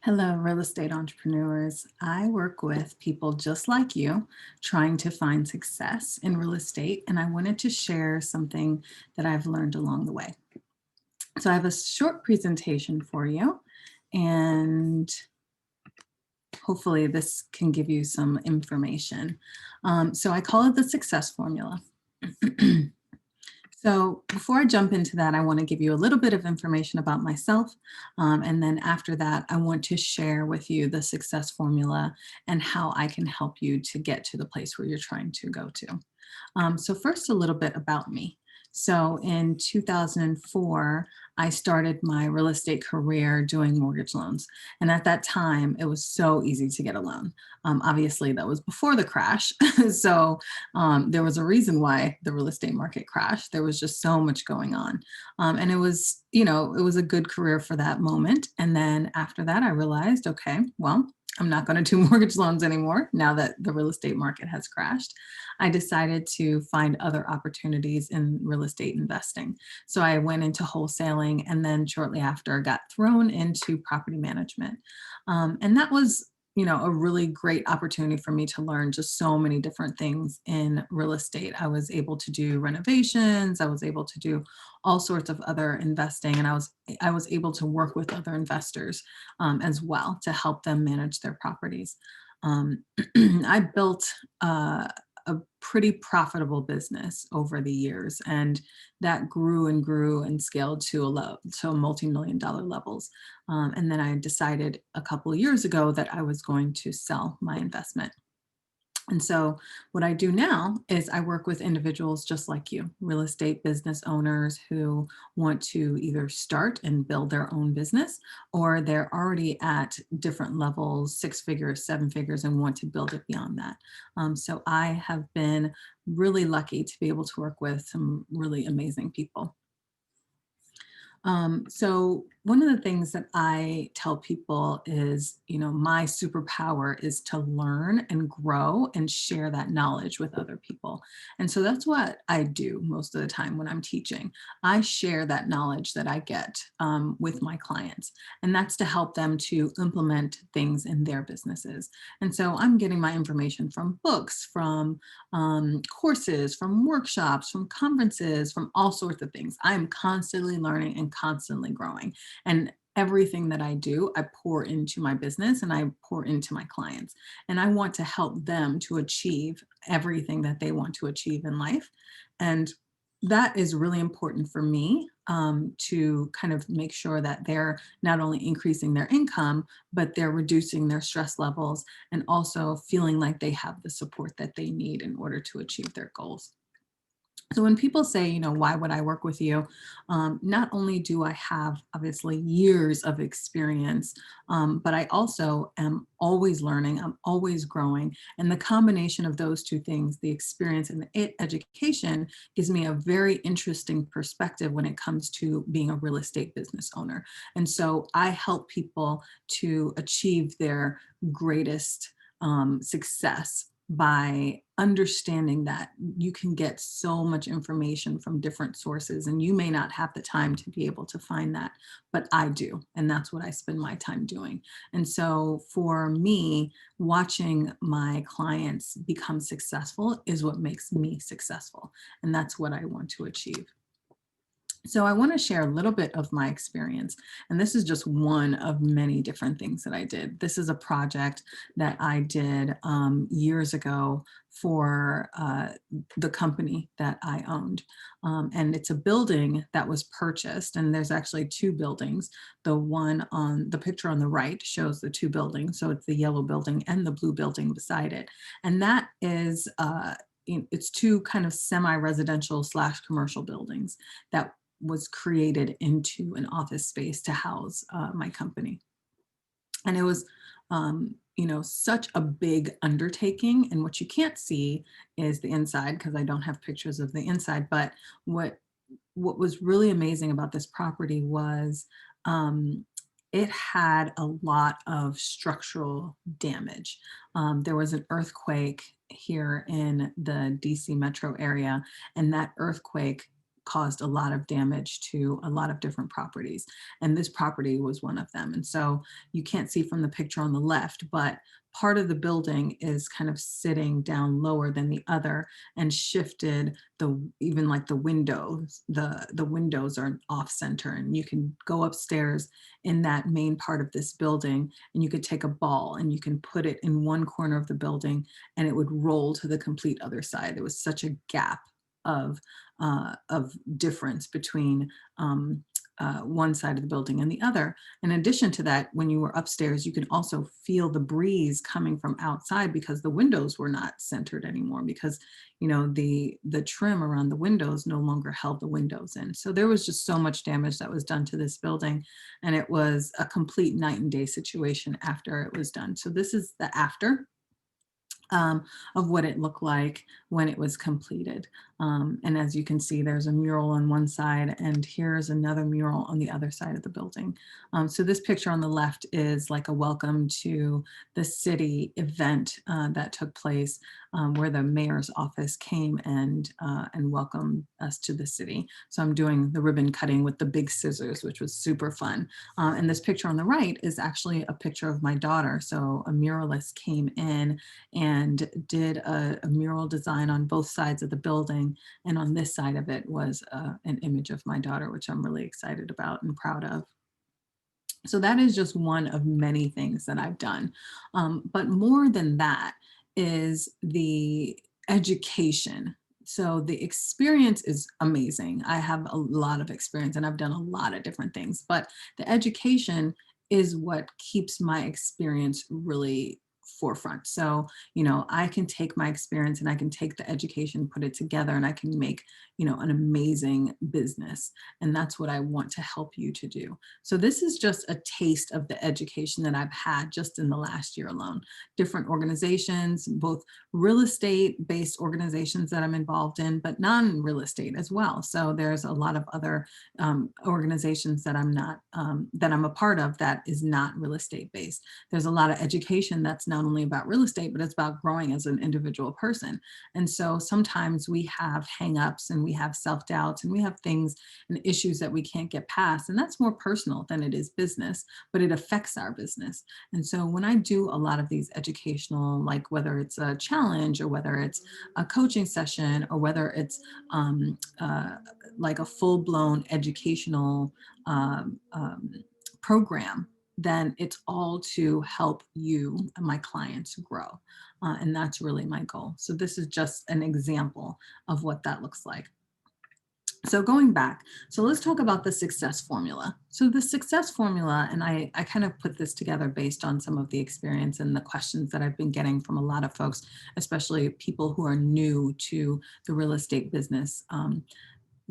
Hello, real estate entrepreneurs. I work with people just like you trying to find success in real estate, and I wanted to share something that I've learned along the way. So, I have a short presentation for you, and hopefully, this can give you some information. So, I call it the success formula. So, before I jump into that, I want to give you a little bit of information about myself. And then after that, I want to share with you the success formula and how I can help you to get to the place where you're trying to go to. So, first, a little bit about me. So, in 2004, I started my real estate career doing mortgage loans. And at that time, it was so easy to get a loan. Obviously, that was before the crash. So, there was a reason why the real estate market crashed. There was just so much going on. And it was, it was a good career for that moment. And then after that, I realized, okay, well, I'm not going to do mortgage loans anymore now that the real estate market has crashed. I decided to find other opportunities in real estate investing. So I went into wholesaling and then shortly after got thrown into property management. And that was a really great opportunity for me to learn just so many different things in real estate. I was able to do renovations, I was able to do all sorts of other investing, and I was able to work with other investors as well to help them manage their properties. I built a pretty profitable business over the years, and that grew and grew and scaled to multi-million dollar levels. And then I decided a couple of years ago that I was going to sell my investment. And so, what I do now is I work with individuals just like you, real estate business owners who want to either start and build their own business, or they're already at different levels, six figures, seven figures, and want to build it beyond that. So, I have been really lucky to be able to work with some really amazing people. So one of the things that I tell people is, my superpower is to learn and grow and share that knowledge with other people. And so that's what I do most of the time when I'm teaching. I share that knowledge that I get with my clients, and that's to help them to implement things in their businesses. And so I'm getting my information from books, from courses, from workshops, from conferences, from all sorts of things. I am constantly learning and constantly growing. And everything that I do, I pour into my business and I pour into my clients. And I want to help them to achieve everything that they want to achieve in life. And that is really important for me to kind of make sure that they're not only increasing their income, but they're reducing their stress levels and also feeling like they have the support that they need in order to achieve their goals. So when people say, why would I work with you? Not only do I have obviously years of experience, but I also am always learning, I'm always growing. And the combination of those two things, the experience and the education, gives me a very interesting perspective when it comes to being a real estate business owner. And so I help people to achieve their greatest success by understanding that you can get so much information from different sources and you may not have the time to be able to find that, but I do, and that's what I spend my time doing. And so for me, watching my clients become successful is what makes me successful, and that's what I want to achieve. So I want to share a little bit of my experience. And this is just one of many different things that I did. This is a project that I did years ago for the company that I owned. And it's a building that was purchased. And there's actually two buildings. The one on the picture on the right shows the two buildings. So it's the yellow building and the blue building beside it. And that is it's two kind of semi-residential slash commercial buildings that was created into an office space to house my company. And it was, such a big undertaking. And what you can't see is the inside because I don't have pictures of the inside. But what was really amazing about this property was it had a lot of structural damage. There was an earthquake here in the DC metro area, and that earthquake caused a lot of damage to a lot of different properties. And this property was one of them. And so you can't see from the picture on the left, but part of the building is kind of sitting down lower than the other and shifted the, even like the windows, the windows are off center, and you can go upstairs in that main part of this building, and you could take a ball and you can put it in one corner of the building and it would roll to the complete other side. There was such a gap of difference between one side of the building and the other. In addition to that, when you were upstairs, you could also feel the breeze coming from outside because the windows were not centered anymore, because the trim around the windows no longer held the windows in. So there was just so much damage that was done to this building, and it was a complete night and day situation after it was done. So this is the after of what it looked like when it was completed. And as you can see, there's a mural on one side, and here's another mural on the other side of the building. So this picture on the left is like a welcome to the city event that took place, where the mayor's office came and welcomed us to the city. So I'm doing the ribbon cutting with the big scissors, which was super fun. And this picture on the right is actually a picture of my daughter. So a muralist came in and did a mural design on both sides of the building. And on this side of it was an image of my daughter, which I'm really excited about and proud of. So that is just one of many things that I've done. But more than that is the education. So the experience is amazing. I have a lot of experience and I've done a lot of different things, but the education is what keeps my experience really forefront. So, I can take my experience and I can take the education, put it together, and I can make, an amazing business. And that's what I want to help you to do. So this is just a taste of the education that I've had just in the last year alone. Different organizations, both real estate based organizations that I'm involved in, but non-real estate as well. So there's a lot of other organizations that that I'm a part of that is not real estate based. There's a lot of education that's not only about real estate, but it's about growing as an individual person. And so sometimes we have hangups and we have self-doubts and we have things and issues that we can't get past. And that's more personal than it is business, but it affects our business. And so when I do a lot of these educational, like whether it's a challenge or whether it's a coaching session or whether it's like a full-blown educational program, then it's all to help you and my clients grow. And that's really my goal. So this is just an example of what that looks like. So going back, so let's talk about the success formula. So the success formula, and I kind of put this together based on some of the experience and the questions that I've been getting from a lot of folks, especially people who are new to the real estate business.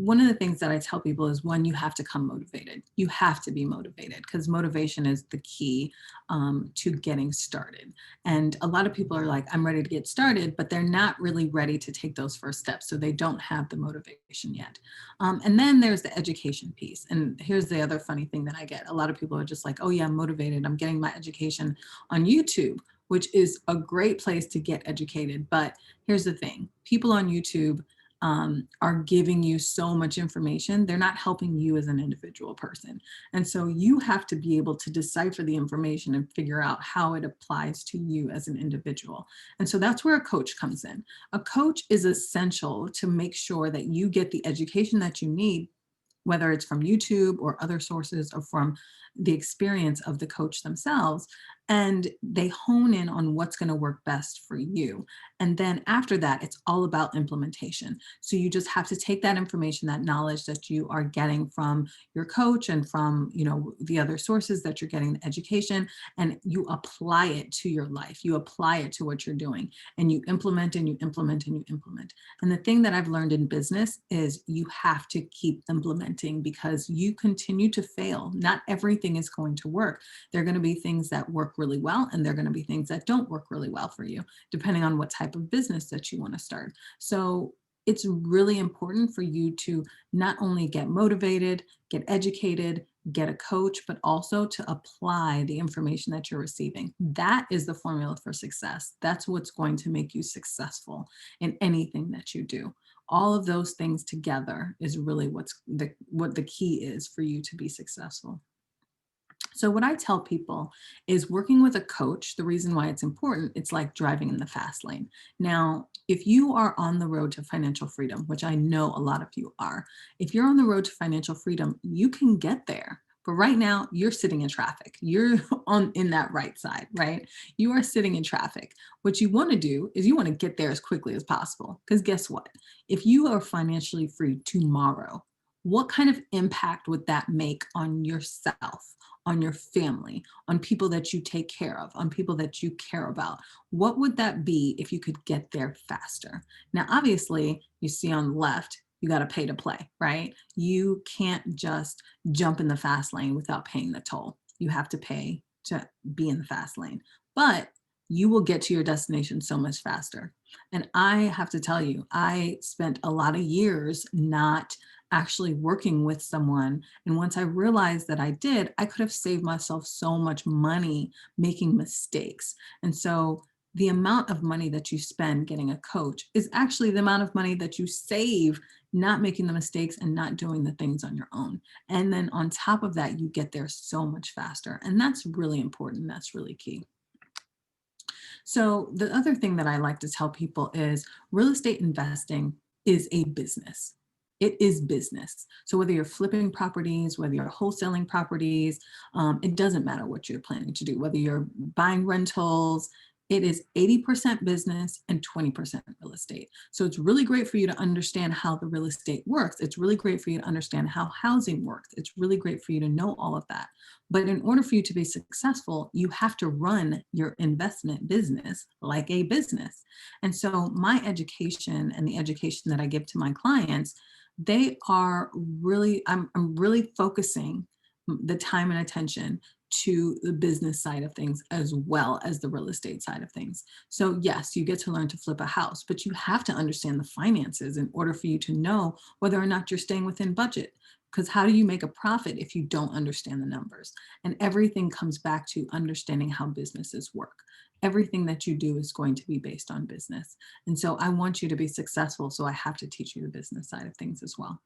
One of the things that I tell people is, one, you have to come motivated. You have to be motivated because motivation is the key to getting started. And a lot of people are like, I'm ready to get started, but they're not really ready to take those first steps. So they don't have the motivation yet. And then there's the education piece. And here's the other funny thing that I get. A lot of people are just like, oh yeah, I'm motivated. I'm getting my education on YouTube, which is a great place to get educated. But here's the thing, people on YouTube are giving you so much information, they're not helping you as an individual person. And so you have to be able to decipher the information and figure out how it applies to you as an individual. And so that's where a coach comes in. A coach is essential to make sure that you get the education that you need, whether it's from YouTube or other sources or from the experience of the coach themselves, and they hone in on what's going to work best for you. And then after that, it's all about implementation. So you just have to take that information, that knowledge that you are getting from your coach and from, the other sources that you're getting the education, and you apply it to your life. You apply it to what you're doing, and you implement and you implement and you implement. And the thing that I've learned in business is you have to keep implementing because you continue to fail. Not everything is going to work. There are going to be things that work really well, and there are going to be things that don't work really well for you, depending on what type of business that you want to start. So it's really important for you to not only get motivated, get educated, get a coach, but also to apply the information that you're receiving. That is the formula for success. That's what's going to make you successful in anything that you do. All of those things together is really what the key is for you to be successful. So what I tell people is working with a coach, the reason why it's important, it's like driving in the fast lane. Now, if you are on the road to financial freedom, which I know a lot of you are, if you're on the road to financial freedom, you can get there. But right now, you're sitting in traffic. You're on in that right side, right? You are sitting in traffic. What you want to do is you want to get there as quickly as possible. Because guess what? If you are financially free tomorrow, what kind of impact would that make on yourself, on your family, on people that you take care of, on people that you care about? What would that be if you could get there faster? Now, obviously, you see on the left, you got to pay to play, right? You can't just jump in the fast lane without paying the toll. You have to pay to be in the fast lane, but you will get to your destination so much faster. And I have to tell you, I spent a lot of years not actually working with someone. And once I realized that I did, I could have saved myself so much money making mistakes. And so the amount of money that you spend getting a coach is actually the amount of money that you save not making the mistakes and not doing the things on your own. And then on top of that, you get there so much faster. And that's really important. That's really key. So the other thing that I like to tell people is real estate investing is a business. It is business. So whether you're flipping properties, whether you're wholesaling properties, it doesn't matter what you're planning to do, whether you're buying rentals, it is 80% business and 20% real estate. So it's really great for you to understand how the real estate works. It's really great for you to understand how housing works. It's really great for you to know all of that. But in order for you to be successful, you have to run your investment business like a business. And so my education and the education that I give to my clients, they are really, I'm really focusing the time and attention to the business side of things as well as the real estate side of things. So yes, you get to learn to flip a house, but you have to understand the finances in order for you to know whether or not you're staying within budget. Because how do you make a profit if you don't understand the numbers? And everything comes back to understanding how businesses work. Everything that you do is going to be based on business. And so I want you to be successful. So I have to teach you the business side of things as well.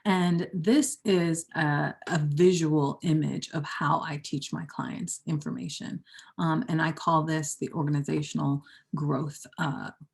And this is a visual image of how I teach my clients information. And I call this the organizational growth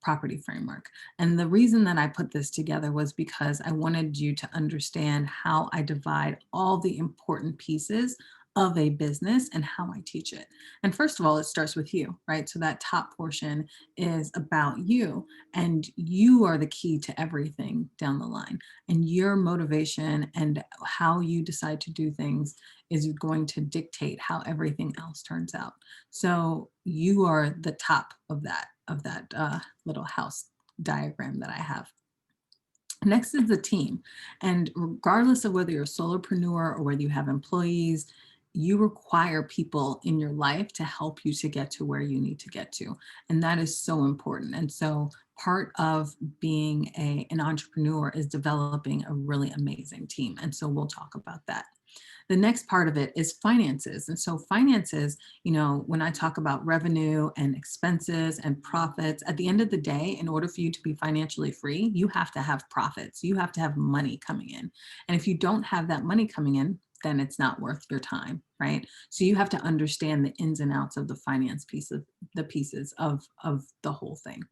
property framework. And the reason that I put this together was because I wanted you to understand how I divide all the important pieces of a business and how I teach it. And first of all, it starts with you, right? So that top portion is about you, and you are the key to everything down the line, and your motivation and how you decide to do things is going to dictate how everything else turns out. So you are the top of that little house diagram that I have. Next is the team. And regardless of whether you're a solopreneur or whether you have employees, you require people in your life to help you to get to where you need to get to. And that is so important. And so part of being an entrepreneur is developing a really amazing team. And so we'll talk about that. The next part of it is finances. And so finances, when I talk about revenue and expenses and profits, at the end of the day, in order for you to be financially free, you have to have profits. You have to have money coming in. And if you don't have that money coming in, then it's not worth your time, right? So you have to understand the ins and outs of the finance piece of the pieces of the whole thing.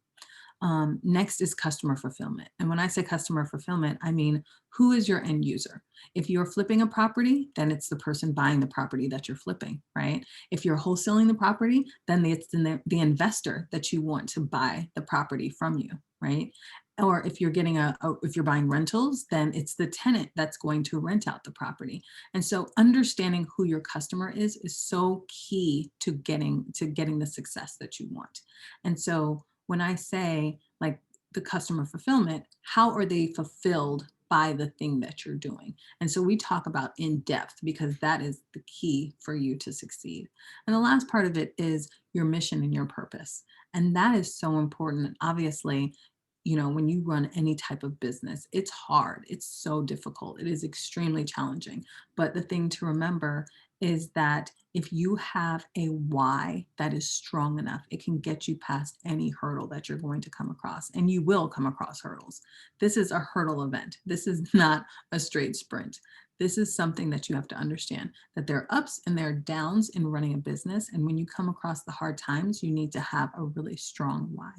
Next is customer fulfillment. And when I say customer fulfillment, I mean, who is your end user? If you're flipping a property, then it's the person buying the property that you're flipping, right? If you're wholesaling the property, then it's the investor that you want to buy the property from you, right? Or if you're getting if you're buying rentals, then it's the tenant that's going to rent out the property. And so understanding who your customer is so key to getting the success that you want. And so when I say like the customer fulfillment, how are they fulfilled by the thing that you're doing? And so we talk about in depth because that is the key for you to succeed. And the last part of it is your mission and your purpose. And that is so important. Obviously, when you run any type of business, it's hard. It's so difficult. It is extremely challenging. But the thing to remember is that if you have a why that is strong enough, it can get you past any hurdle that you're going to come across. And you will come across hurdles. This is a hurdle event. This is not a straight sprint. This is something that you have to understand, that there are ups and there are downs in running a business. And when you come across the hard times, you need to have a really strong why.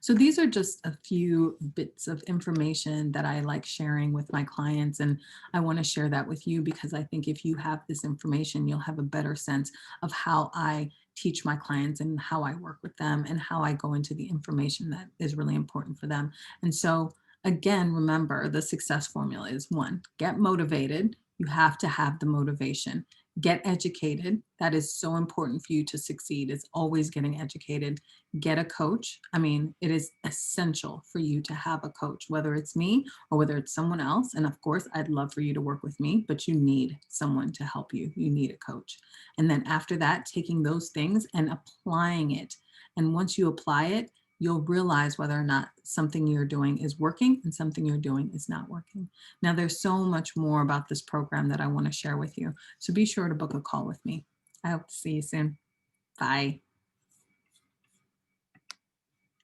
So these are just a few bits of information that I like sharing with my clients. And I want to share that with you because I think if you have this information, you'll have a better sense of how I teach my clients and how I work with them and how I go into the information that is really important for them. And so, again, remember the success formula is one, get motivated. You have to have the motivation. Get educated. That is so important for you to succeed, is always getting educated. Get a coach. I mean, it is essential for you to have a coach, whether it's me or whether it's someone else. And of course, I'd love for you to work with me, but you need someone to help you. You need a coach. And then after that, taking those things and applying it. And once you apply it, you'll realize whether or not something you're doing is working and something you're doing is not working. Now, there's so much more about this program that I want to share with you. So be sure to book a call with me. I hope to see you soon. Bye.